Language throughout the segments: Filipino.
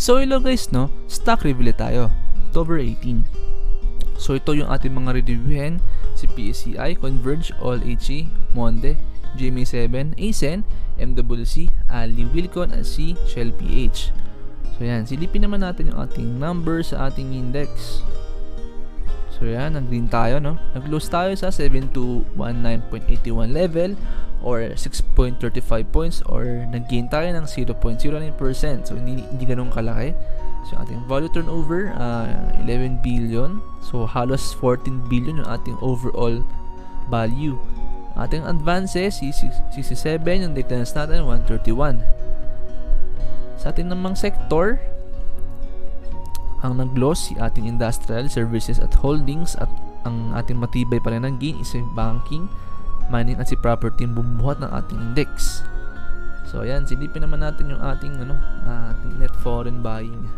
So hello guys, no? Stock review tayo. October 18. So ito yung ating mga reviewin. Si PSCI, Converge, All HE, Monde, GMA7, ASEN, MWC, Ali, Wilcon, at si Shell PH. So yan, silipin naman natin yung ating numbers sa ating index. So yan, nag-green tayo, no? Nag-close tayo sa 7219.81 level or 6.35 points, or nag-gain tayo ng 0.09%. So hindi ganun kalaki. So ating value turnover 11 billion. So halos 14 billion yung ating overall value. Ating advances 67, yung declines natin 131. Sa ating namang sector, ang nag-loss si ating industrial, services at holdings, at ang ating matibay pa rin ng gain is banking, mining at si property yung bumuhat ng ating index. So ayan, silipin naman natin yung ating ating net foreign buying.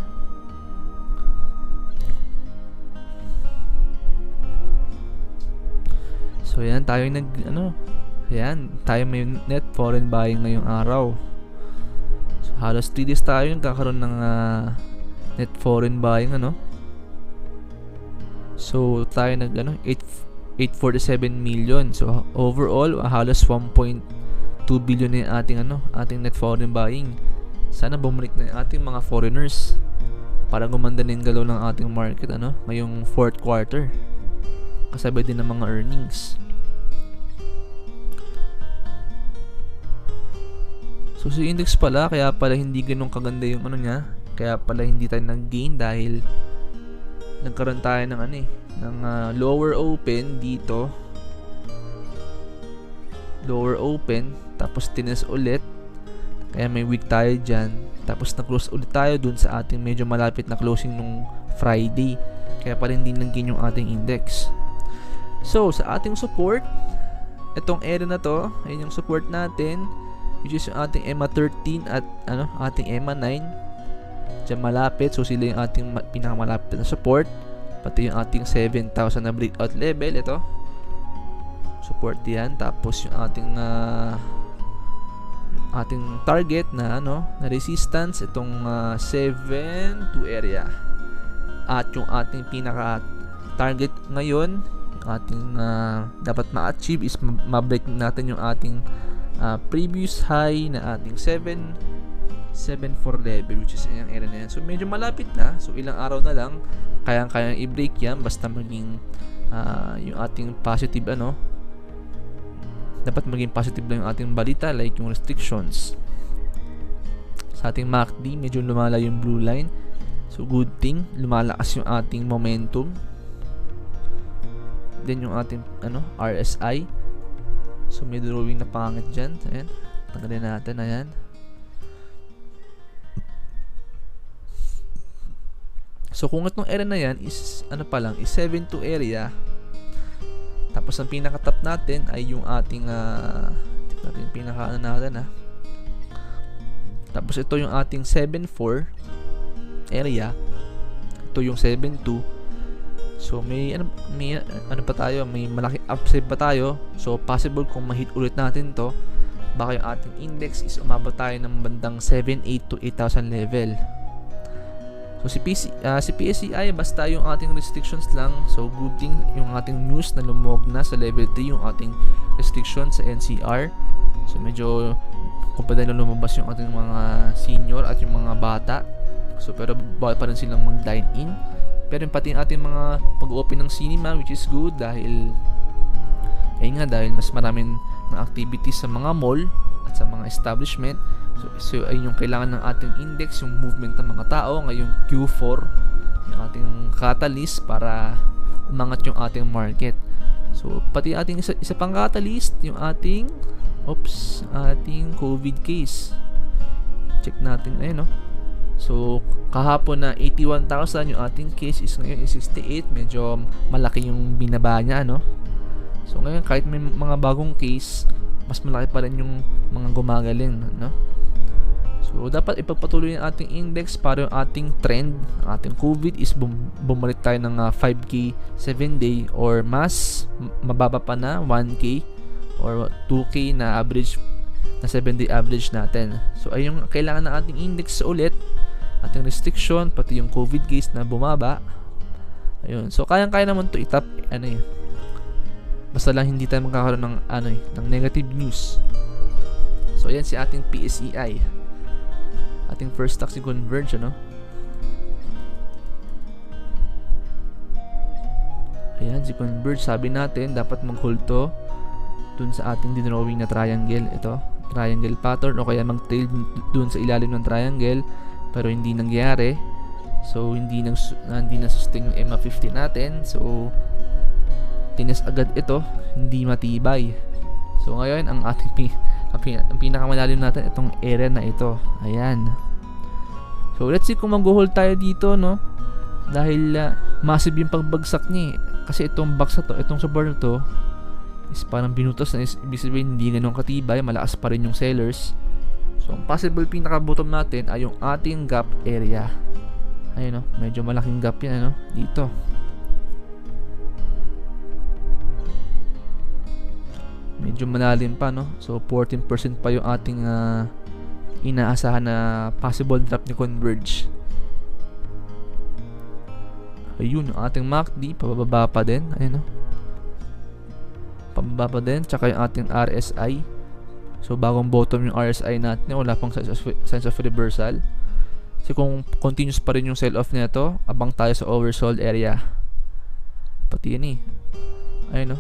So ayan, tayo tayo may net foreign buying ngayong araw. So halos 3 days tayo kakaroon ng net foreign buying, So tayo 847 million. So overall halos 1.2 billion na yung ating net foreign buying. Sana bumalik na yung ating mga foreigners para gumanda na yung galaw ng ating market ngayong fourth quarter, kasabay din ng mga earnings. So si index pala, kaya pala hindi ganun kaganda yung niya, kaya pala hindi tayo nag-gain dahil nagkaroon tayo ng lower open dito, lower open, tapos tines ulit, kaya may weak tayo dyan, tapos na-close ulit tayo dun sa ating medyo malapit na closing nung Friday, kaya pala hindi nag-gain yung ating index. So sa ating support, itong area na to, ayun yung support natin, which is yung ating EMA 13 at ating EMA 9 dyan malapit. So sila yung ating pinakamalapit na support, pati yung ating 7,000 na breakout level, ito support yan. Tapos yung ating target na resistance, itong 7-2 area, at yung ating pinaka target ngayon, yung ating dapat ma-achieve is ma-break natin yung ating previous high na ating 7.74 level, which is yung area na yan. So medyo malapit na, so ilang araw na lang kayang i-break yan, basta maging yung ating positive dapat maging positive lang yung ating balita, like yung restrictions. Sa ating MACD, medyo lumala yung blue line, so good thing, lumalakas yung ating momentum. Then yung ating RSI, so may drawing na pangit dyan. Ayan, tanggalin natin. Ayan, so kung itong area na yan is is 7-2 area, tapos ang pinaka-top natin ay yung ating tapos ito yung ating 7-4 area, ito yung 7-2. So may pa tayo, may malaking upside pa tayo. So possible kung ma-hit ulit natin to, baka yung ating index is umabot tayo ng bandang 7,800 to 8,000 level. So si PSCI, basta yung ating restrictions lang. So good thing yung ating news na lumuwag na sa level 3 yung ating restrictions sa NCR. So medyo kumpada na lumabas yung ating mga senior at yung mga bata. So pero bawal pa rin silang mag-dine in. Pero pati yung ating mga pag-open ng cinema, which is good dahil dahil mas maraming ng activities sa mga mall at sa mga establishment. So ayun yung kailangan ng ating index, yung movement ng mga tao ngayong Q4, yung ating catalyst para umangat yung ating market. So pati ating isa pang catalyst, yung ating COVID case. Check natin So kahapon na 81,000 yung ating case, is ngayon is 68. Medyo malaki yung binaba niya, So ngayon kahit may mga bagong case, mas malaki pa rin yung mga gumagaling, So dapat ipagpatuloy yung ating index para yung ating trend, ang ating COVID is bumalik tayo ng 5K 7-day or mas mababa pa na 1K or 2K na average na 7-day average natin. So ay yung kailangan ng ating index ulit ating restriction, pati yung COVID case na bumaba. Ayun. So kayang-kaya naman to itap basta lang hindi tayo magkakaroon ng ng negative news. So ayan si ating PSEI. Ating first stock si Converge, Ayan, si Converge, sabi natin dapat mag-hold to dun sa ating dinrawing na triangle. Ito, triangle pattern, o kaya mag-tail dun sa ilalim ng triangle, pero hindi nangyari. So hindi na sustain yung EMA 50 natin. So tines agad ito, hindi matibay. So ngayon ang ating ang pinakamalalim natin itong area na ito. Ayan. So let's see kung mag-hold tayo dito, dahil massive yung pagbagsak niya. Kasi itong box na to, itong support na to is parang binutas na, ibig sabihin hindi ganun katibay, malakas pa rin yung sellers. So ang possible pinaka bottom natin ay yung ating gap area. Ayun, medyo malaking gap yan, dito. Medyo malalim pa, So 14% pa yung ating inaasahan na possible drop ni Converge. Ayun, yung ating MACD pababa pa din. Ayun, pababa pa din. Tsaka yung ating RSI. So bagong bottom yung RSI natin, wala pang signs of reversal. Kasi kung continuous pa rin yung sell-off nito, abang tayo sa oversold area. Pati yun Ayun,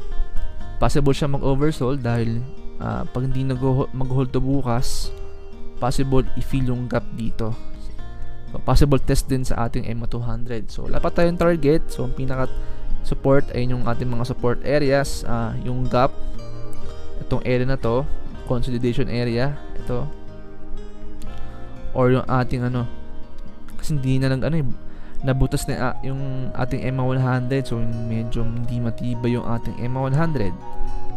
possible siya mag-oversold dahil pag hindi mag-hold to bukas, possible i-fill yung gap dito. So, possible test din sa ating EMA 200. So wala pa tayong target. So ang pinaka support ay yung ating mga support areas, yung gap, itong area na to, consolidation area, ito, or yung ating kasi hindi na nabutas na yung ating EMA 100. So medyo hindi matibay yung ating EMA 100.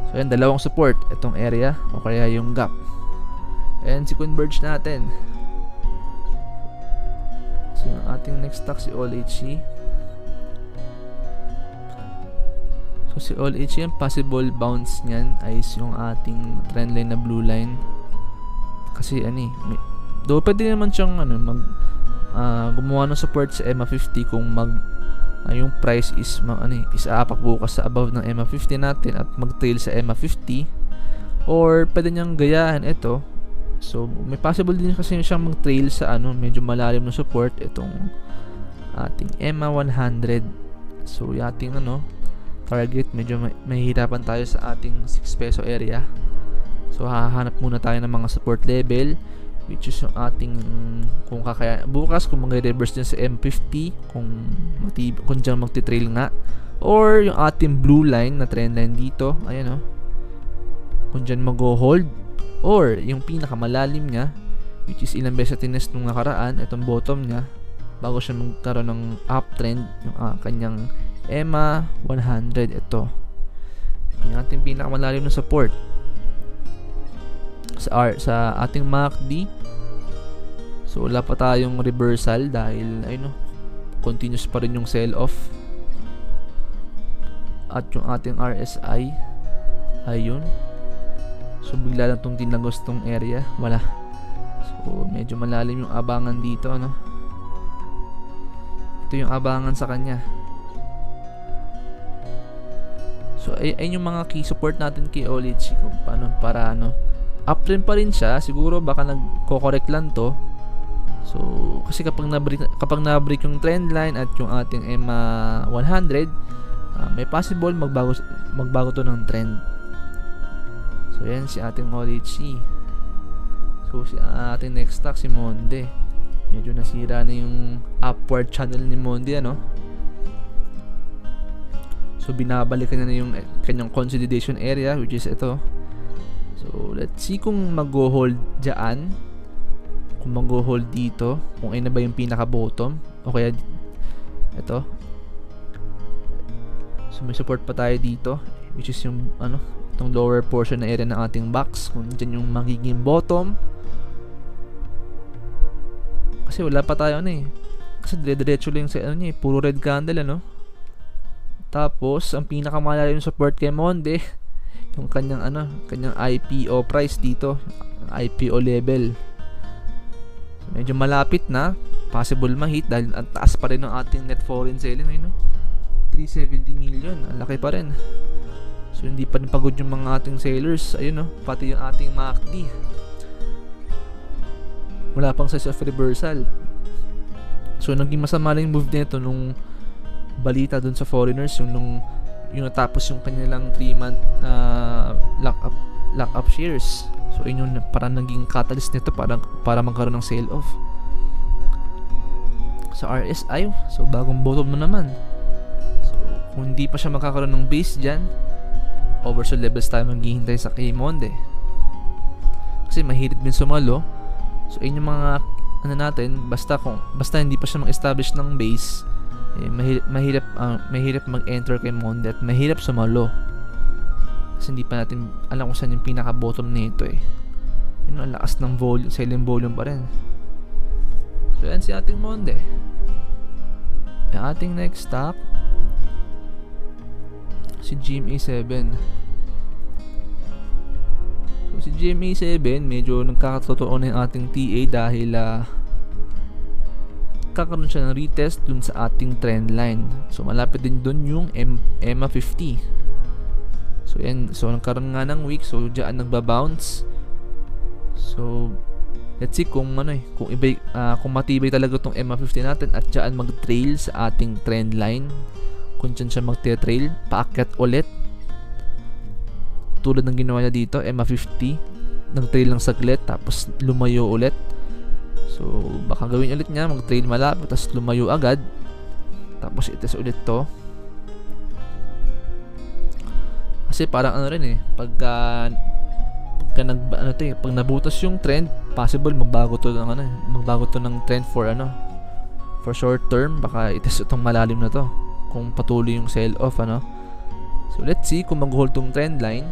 So yan, dalawang support, itong area o kaya yung gap. And si Converge natin. So yung ating next stock si All-HE. So si All-HE, yung possible bounce niyan ay yung ating trendline na blue line. Kasi though pwede naman siyang gumawa ng support sa EMA 50 kung yung price is aapak bukas sa above ng EMA 50 natin at mag-trail sa EMA 50, or pwede niyang gayahin ito. So may possible din kasi siyang mag-trail sa medyo malalim na support, itong ating EMA 100. So yung ating target, medyo mahihirapan tayo sa ating 6 peso area. So hahanap muna tayo ng mga support level, which is yung ating, kung bukas kung mag-reverse din sa M50, kung dyan magti-trail nga, or yung ating blue line na trend line dito, ayan kung dyan mag-hold, or yung pinakamalalim nya, which is ilang beses tinest nung nakaraan, itong bottom nya, bago siya magkaroon ng uptrend, yung kanyang EMA 100, ito yung ating pinakamalalim na support sa ating MACD. So wala pa tayong reversal dahil continuous pa rin yung sell off. At yung ating RSI, ayun, so bigla lang itong tinagos tong area, wala. So medyo malalim yung abangan dito, ito yung abangan sa kanya. So ayun yung mga key support natin kay All-HE, kung paano para uptrend pa rin siya, siguro baka nagko-correct lang to. So kasi kapag na-break yung trend line at yung ating EMA 100, may possible magbago to ng trend. So yan si ating All-HE. So si ating next stock si Monde. Medyo nasira na yung upward channel ni Monde, So binabalikan na yung kanyang consolidation area, which is ito. So let's see kung mag-hold dyan, kung mag-hold dito, kung na ba yung pinaka-bottom, o kaya ito. So may support pa tayo dito, which is yung itong lower portion na area ng ating box, kung dyan yung magiging bottom. Kasi wala pa tayo kasi dire-diretso lang sa puro red candle, Tapos ang pinakamalalim support kay Monde, yung kanyang kanyang IPO price dito, IPO level. So, medyo malapit na, possible ma-hit dahil ang taas pa rin ng ating net foreign selling no? 370 million, ang laki pa rin. So hindi pa rin pagod yung mga ating sellers, ayun no, pati yung ating MACD wala pang size of reversal. So naging masama lang yung move nito nung balita dun sa foreigners, yung natapos yung kanilang 3-month lock-up shares. So yun yung parang naging catalyst nito para magkaroon ng sell off. Sa RSI, so bagong bottom na naman. So kung hindi pa siya magkakaroon ng base dyan, oversold levels tayo maghihintay sa kay Monde, kasi mahirit din sumalo. So yun yung mga natin, basta hindi pa siya mag-establish ng base, mahirap mag-enter kay Monde at mahirap sumalo, kasi hindi pa natin alam kung saan yung pinaka-bottom nito yun ang lakas ng volume, selling volume pa rin. So yan si ating Monde. Yung ating next stock si GMA7. So si GMA7 medyo nagkakatotoo na yung ating TA dahil kakaroon siya ng retest dun sa ating trend line. So malapit din dun yung EMA 50. So yan, so nagkaroon nga ng week, so diyan nagba-bounce. So let's see kung kung matibay talaga tong EMA 50 natin at diyan mag-trail sa ating trend line. Kung dyan siya magte-trail, paakyat ulit tulad ng ginawa niya dito, EMA 50, nag-trail lang saglit tapos lumayo ulit. So baka gawin ulit niya, mag-trail malapit tapos lumayo agad, tapos ites ulit to. Kasi parang pag nabutas yung trend, possible magbago to ng trend for short term. Baka ites itong malalim na to kung patuloy yung sell off So let's see kung mag-hold tong trend line.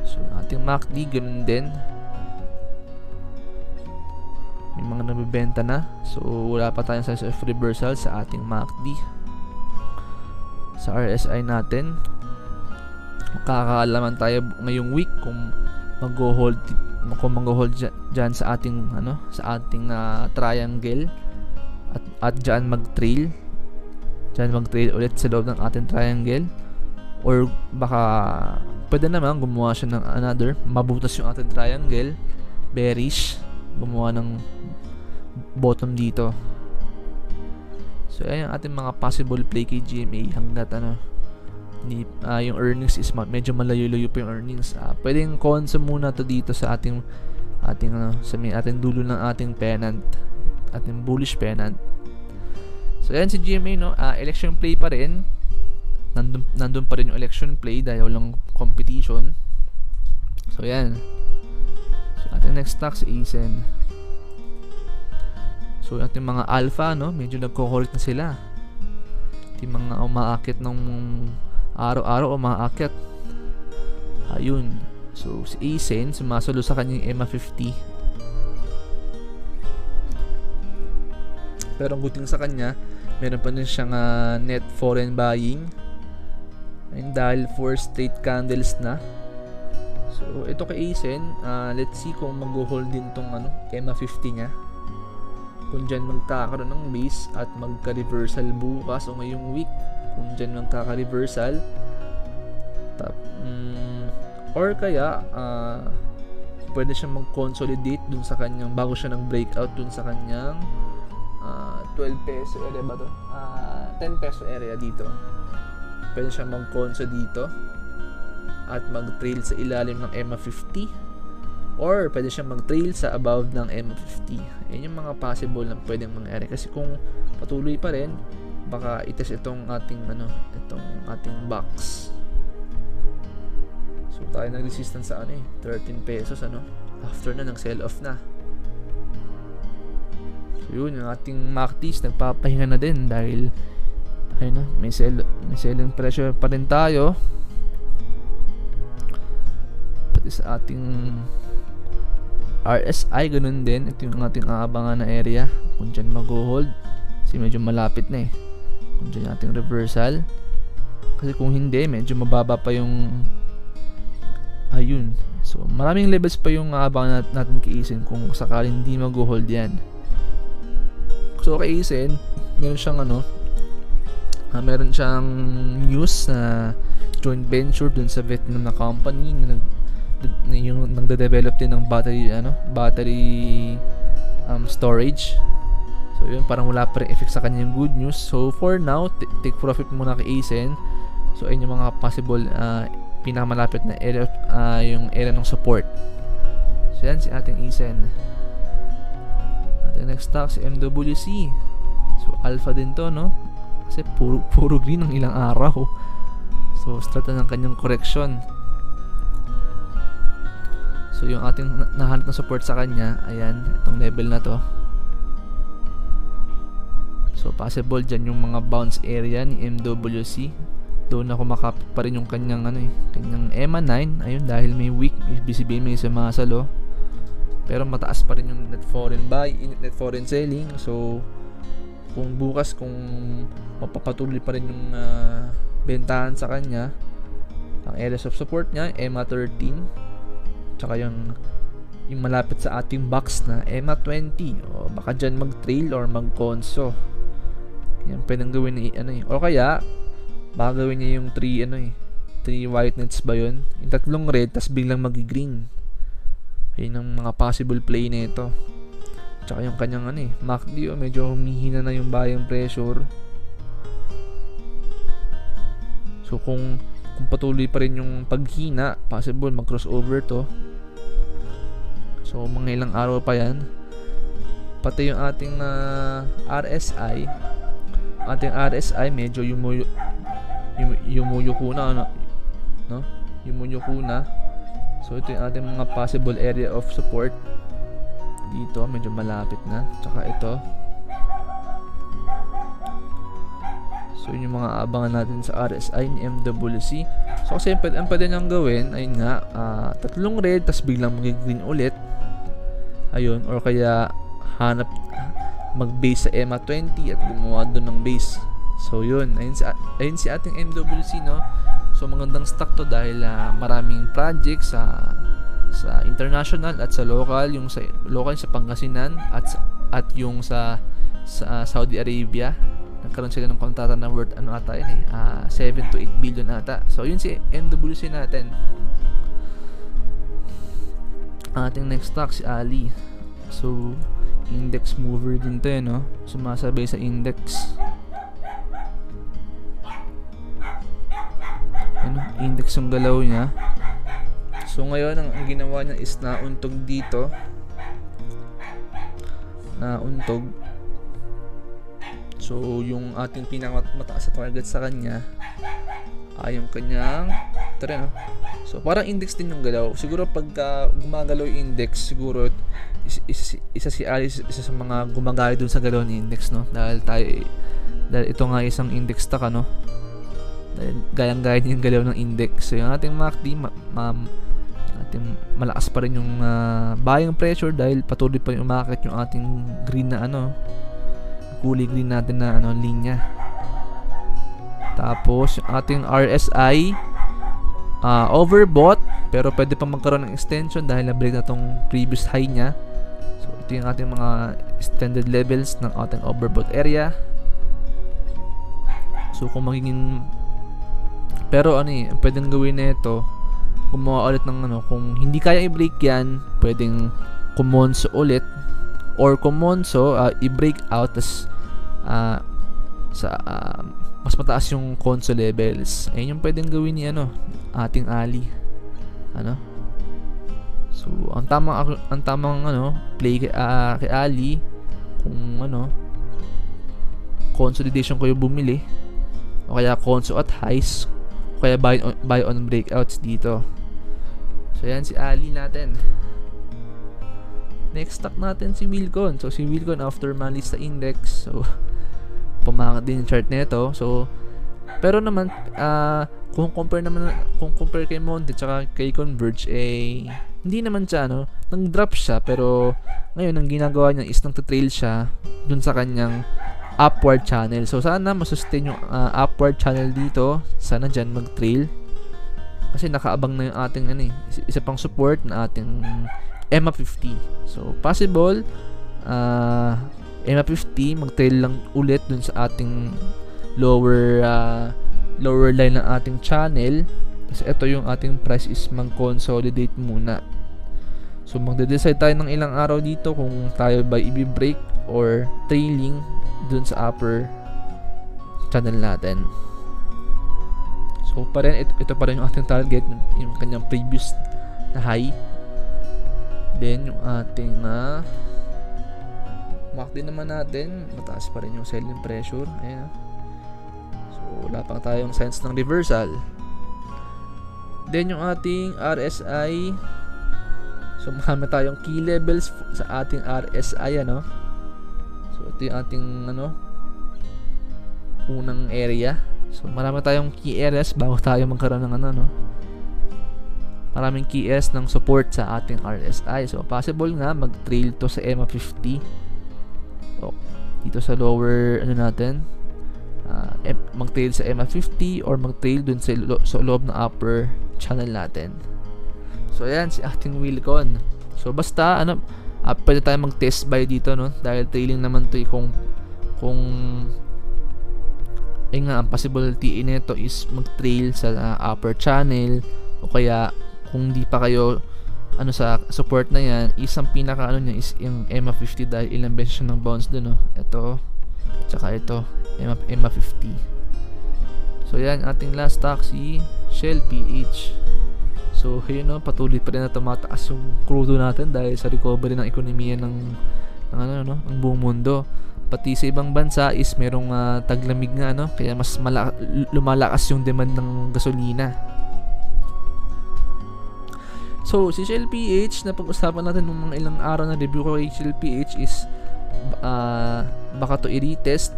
So ating MACD ganun din, may mga nabibenta na. So wala pa tayong size of reversal sa ating MACD. Sa RSI natin, makakaalaman tayo ngayong week kung mag-hold dyan sa ating triangle at dyan mag-trail ulit sa loob ng ating triangle, or baka pwede naman gumawa siya ng mabutas yung ating triangle, bearish, gumawa ng bottom dito. So ayan yung ating mga possible play kay GMA hanggat yung earnings is medyo malayo-layo pa yung earnings. Pwedeng consume muna to dito sa ating dulo ng ating pennant, ating bullish pennant. So yan si GMA election play pa rin. Nandun pa rin yung election play dahil walang competition. So yan. So ating next stock si ASEN. So ating mga alpha medyo nagko-hold na sila. Yung mga umaakit ng araw-araw umaakit. Ayun. So si ASEN sumasalo sa kanyang EMA 50. Pero ang buting sa kanya, meron pa din siyang net foreign buying. Ayun, dahil 4 straight candles na. So ito kay ASEN, let's see kung mag-hold din tong EMA 50 niya. Kung dyan magkakaroon ng base at magka-reversal bukas o ngayong week, kung dyan magkaka-reversal or kaya pwede siyang mag-consolidate dun sa kanyang, bago siya nag-breakout dun sa kanyang 12 peso area ba to? 10 peso area dito. Pwede siyang mag-conso dito at mag-trail sa ilalim ng EMA 50, or pwede siyang mag-trail sa above ng EMA 50. Yan yung mga possible na pwedeng mangyari, kasi kung patuloy pa rin, baka ites itong ating box. So tayo nag-resistance sa 13 pesos after na ng sell off na. So yun, yung ating MACDs nagpapahinga na din dahil may selling pressure pa rin tayo. Pati sa ating RSI ganun din. Ito yung ating aabangan na area kung dyan mag-hold, kasi medyo malapit na kung dyan yung ating reversal. Kasi kung hindi, medyo mababa pa yung ayun. So maraming levels pa yung aabangan natin kay ASEN kung sakaling hindi mag-hold yan. So kay Aizen, meron siyang meron siyang news na joint venture dun sa Vietnam na company na yung nagde-develop din ng battery storage. So yun, parang wala pa rin effect sa kanya yung good news. So for now, take profit muna kay Aizen. So ayun yung mga possible pinakamalapit na area, yung area ng support. So yan si ating Aizen. Ating next stock si MWC. So alpha din to, no? Kasi puro green ng ilang araw. So start na ng kanyang correction. So yung ating nahanap na support sa kanya, ayan, itong level na to. So possible dyan yung mga bounce area ni MWC. Doon na kumakapit pa rin yung kanyang kanyang EMA 9. Ayun, dahil may weak, BCB may sumasalo. Pero mataas pa rin yung net foreign buy, net foreign selling. So kung bukas, kung mapapatuloy pa rin yung bentahan sa kanya, ang areas of support niya, EMA 13, tsaka yung malapit sa ating box na EMA 20. O baka dyan mag-trail or mag-conso. Yan pwedeng gawin o kaya baka gawin niya yung 3 white nets ba yun, yung tatlong red tas biglang magi-green. Ayun ang mga possible play nito. Tsaka yung kanyang MACD, medyo humihina na yung buying pressure. So kung patuloy pa rin yung paghina, possible mag-crossover to. So mga ilang araw pa yan. Pati yung ating RSI, medyo yumuyuko na, no? Yumuyuko na. So ito yung ating mga possible area of support. Dito medyo malapit na. Tsaka ito. So yun yung mga abangan natin sa RSI ni MWC. So kasi ang pwede niyang gawin, ayun nga, tatlong red tas biglang mag-green ulit. Ayun, or kaya mag-base sa EMA 20 at gumawa doon ng base. So yun, ayun si ating MWC, no? So magandang stock to dahil maraming projects sa international at sa local, yung sa local sa Pangasinan at yung sa Saudi Arabia. Nagkaroon sila ng kontrata na worth 7 to 8 billion ata. So yun si MWC natin. Ating next stock si Ali. So index mover din to, no? Sumasabay sa index. Index yung galaw niya. So ngayon ang ginawa niya is nauntog dito. Nauntog. So yung ating pinakamataas sa target sa kanya ay yung kanyang no? So parang index din yung galaw. Siguro pagka gumagalaw yung index, siguro isa si Alice, isa sa mga gumagaya dun sa galaw ni index, no? Dahil ito nga isang index stock, no? Dahil gayang-gaya niya yung galaw ng index. So yung ating MACD, ating malakas pa rin yung buying pressure dahil patuloy pa rin umakit yung ating green na kulay green natin na linya. Tapos yung ating RSI overbought, pero pwede pa magkaroon ng extension dahil na-break na tong previous high niya. So ito yung ating mga extended levels ng ating overbought area. So kung magiging pero pwedeng gawin nito, gumawa ulit ng kung hindi kaya i-break yan, pwedeng kumonso ulit, or kumonso i-break out tas mas mataas yung console levels. Ayun yung pwedeng gawin ni ating Ali. So ang tamang play kay Ali, kung consolidation kayo bumili, o kaya conso at highs, o kaya buy on breakouts dito. So yan si Ali natin. Next stock natin si Wilcon. So si Wilcon after malis sa index, so pumangat din yung chart nito. So pero naman kung compare kay Monte tsaka kay Converge, hindi naman siya nag-drop siya, pero ngayon ang ginagawa niya is nang-trail siya dun sa kanyang upward channel. So sana masustain yung upward channel dito. Sana dyan mag-trail kasi nakaabang na yung ating isa pang support na ating EMA 50. So possible EMA 50, mag-trail lang ulit dun sa ating lower line ng ating channel. Kasi ito yung ating price is mag-consolidate muna. So magde-decide tayo ng ilang araw dito kung tayo ba i-break or trailing dun sa upper channel natin. So pa rin, ito pa rin yung ating target, yung kanyang previous na high. Then yung ating MACD din naman natin, mataas pa rin yung selling pressure. Ayan. So wala pa tayong signs ng reversal. Then yung ating RSI, so marami tayong key levels sa ating RSI, ano. So ito yung ating unang area. So marami tayong key areas bago tayo magkaroon ng maraming key areas ng support sa ating RSI. So possible nga mag-trail to sa EMA 50. So dito sa lower natin, mag-trail sa EMA 50 or mag-trail dun sa loob ng upper channel natin. So ayan si ating Wilcon. So basta pwede tayo mag-test buy dito, no, dahil trailing naman to kung ang possibility nito is mag-trail sa upper channel, o kaya kung di pa kayo sa support na yan, isang pinaka niya is yung EMA 50 dahil ilang beses siya ng bounce dun, no. Ito tsaka ito EMA 50. So yan ating last stock, si Shell PH. So yun, no, patuloy pa rin na tumataas yung crudo natin dahil sa recovery ng ekonomiya ng buong mundo. Pati sa ibang bansa is merong taglamig nga, kaya mas lumalakas yung demand ng gasolina. So si Shell PH, na pag-usapan natin ng mga ilang araw na review ko kay Shell PH is baka to i-retest.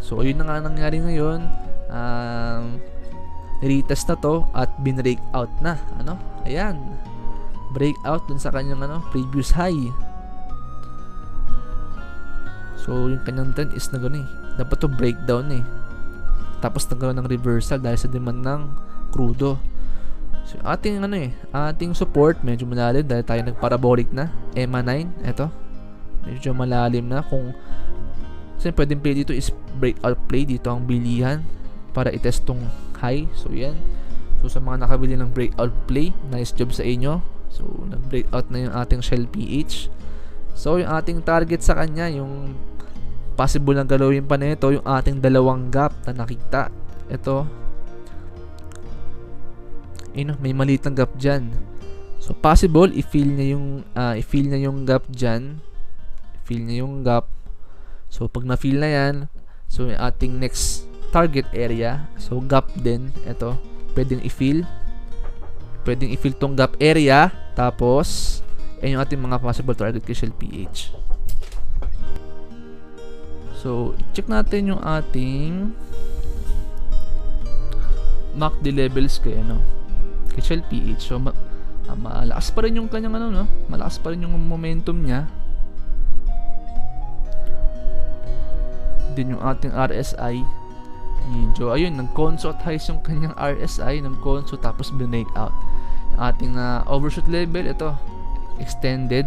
So ayun na nga nangyari ngayon. Retest na to at binreak out na, ayan, breakout dun sa kanyang previous high. So yung kanyang trend is dapat to breakdown tapos nagkaroon ng reversal dahil sa demand ng crudo. So ating ating support medyo malalim dahil tayo nagparabolic na. EMA 9, eto medyo malalim na. Kung kasi pwedeng play dito is breakout play, dito ang bilihan para i-test tong high. So yan, so sa mga nakabili ng breakout play, nice job sa inyo. So nag-breakout na yung ating Shell PH. So yung ating target sa kanya, yung possible na galawin pa nito, yung ating dalawang gap na nakita. Ito, may maliit na gap dyan. So possible i-fill niya yung gap dyan. I-fill niya yung gap. So pag na-fill na yan, so yung ating next target area, so gap din, ito pwedeng i-fill tong gap area. Tapos yung ating mga possible target kay Shell PH. So check natin yung ating MACD levels kay Shell PH. So malakas pa rin yung kanyang malakas pa rin yung momentum niya. Din yung ating RSI medyo nag-conso at highs yung kanyang RSI, nag-conso tapos binake out. Yung ating overshoot level, ito extended.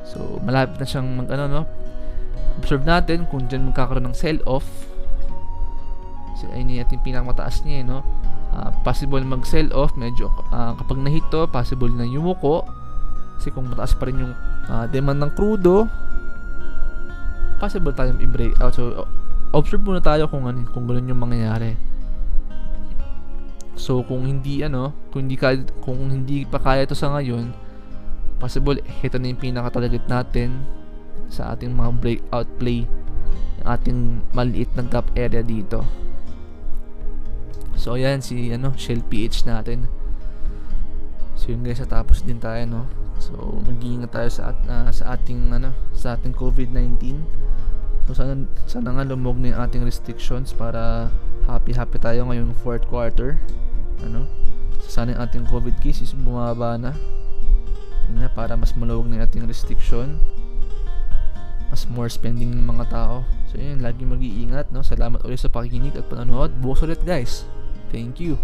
So malapit na siyang observe natin kung dyan magkakaroon ng sell off. So ayun yung ating pinakamataas niya, possible mag sell off medyo kapag na-hit to, possible na yumuko kasi kung mataas pa rin yung demand ng crudo, possible tayong i-break out. So observe muna tayo kung ganun yung mangyayari. So kung hindi kung hindi pa kaya ito sa ngayon, possible ito na yung pinaka-target natin sa ating mga breakout play, yung ating maliit na gap area dito. So ayan si Shell PH natin. So yun guys, tapos din tayo, So mag-iingat tayo sa ating COVID-19. So sana nga lumog na yung ating restrictions para happy tayo ngayong 4th quarter. So sana yung ating COVID cases bumaba na. Yun nga, para mas maluwag na yung ating restriction. Mas more spending ng mga tao. So yun, lagi mag-iingat, Salamat ulit sa pakikinig at panonood. Bukas ulit guys. Thank you.